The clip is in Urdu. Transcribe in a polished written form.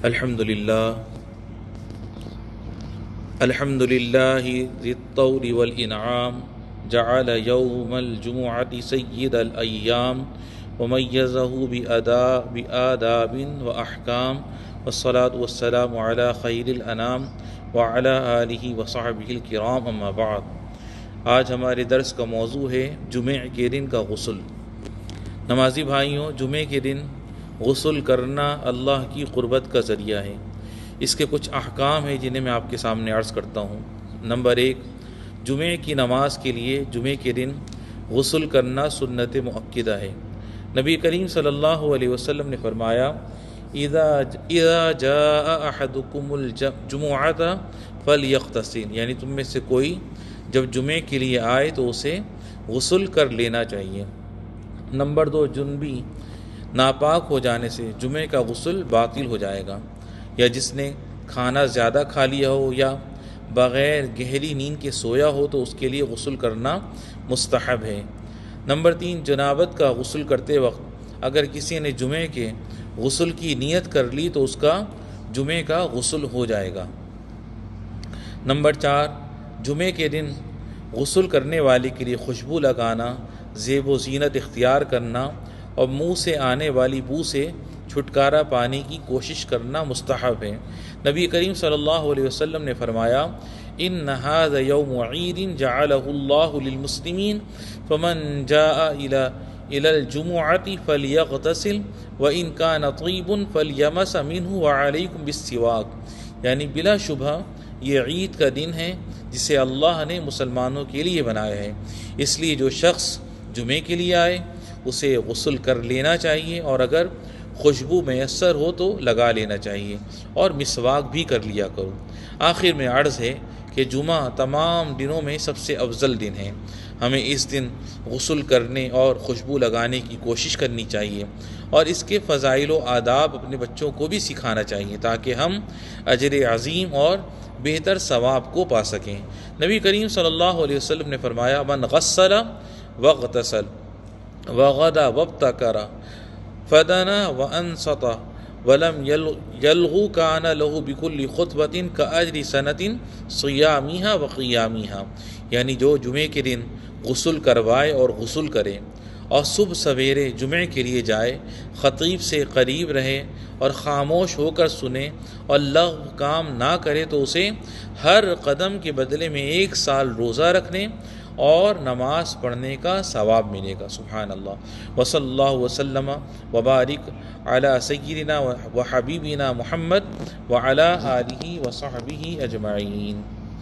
الحمد للہ ذی الطول والانعام جعل یوم الجمعۃ سید الایام ومیزہ بآداب واحکام والصلاة والسلام علی خیر الانام وعلی آلہ وصحبہ الکرام اما بعد۔ آج ہمارے درس کا موضوع ہے جمعہ کے دن کا غسل۔ نمازی بھائیوں، جمعہ کے دن غسل کرنا اللہ کی قربت کا ذریعہ ہے۔ اس کے کچھ احکام ہیں جنہیں میں آپ کے سامنے عرض کرتا ہوں۔ نمبر 1، جمعہ کی نماز کے لیے جمعہ کے دن غسل کرنا سنت مؤکدہ ہے۔ نبی کریم صلی اللہ علیہ وسلم نے فرمایا، اذا جاء احدکم الجمعۃ فلیغتسل، یعنی تم میں سے کوئی جب جمعہ کے لیے آئے تو اسے غسل کر لینا چاہیے۔ نمبر 2، جنبی ناپاک ہو جانے سے جمعہ کا غسل باطل ہو جائے گا، یا جس نے کھانا زیادہ کھا لیا ہو یا بغیر گہری نیند کے سویا ہو تو اس کے لیے غسل کرنا مستحب ہے۔ نمبر 3، جنابت کا غسل کرتے وقت اگر کسی نے جمعہ کے غسل کی نیت کر لی تو اس کا جمعہ کا غسل ہو جائے گا۔ نمبر 4، جمعہ کے دن غسل کرنے والے کے لیے خوشبو لگانا، زیب و زینت اختیار کرنا اور منہ سے آنے والی بو سے چھٹکارا پانے کی کوشش کرنا مستحب ہے۔ نبی کریم صلی اللہ علیہ وسلم نے فرمایا، ان ھذا یوم عید جعلہ اللہ للمسلمین فمن جاء الى الجمعۃ فلیغتسل وان کان طیب فلیمس منہ وعلیکم بالسواک، یعنی بلا شبہ یہ عید کا دن ہے جسے اللہ نے مسلمانوں کے لیے بنایا ہے، اس لیے جو شخص جمعے کے لیے آئے اسے غسل کر لینا چاہیے، اور اگر خوشبو میسر ہو تو لگا لینا چاہیے، اور مسواک بھی کر لیا کرو۔ آخر میں عرض ہے کہ جمعہ تمام دنوں میں سب سے افضل دن ہے۔ ہمیں اس دن غسل کرنے اور خوشبو لگانے کی کوشش کرنی چاہیے، اور اس کے فضائل و آداب اپنے بچوں کو بھی سکھانا چاہیے تاکہ ہم اجر عظیم اور بہتر ثواب کو پا سکیں۔ نبی کریم صلی اللہ علیہ وسلم نے فرمایا، من غسل واغتسل وغدا وابتکر فدنا وانصت ولم یلغو کان لہ بکل خطبۃ کاجر سنۃ صیامها وقیامها، یعنی جو جمعے کے دن غسل کروائے اور غسل کرے اور صبح سویرے جمعے کے لیے جائے، خطیب سے قریب رہے اور خاموش ہو کر سنے اور لغو کام نہ کرے تو اسے ہر قدم کے بدلے میں 1 سال روزہ رکھنے اور نماز پڑھنے کا ثواب ملے گا۔ سبحان اللہ۔ وصلی اللہ وسلم وبارک علی سیدنا و حبیبنا محمد وعلی آلہ وصحبہ اجمعین۔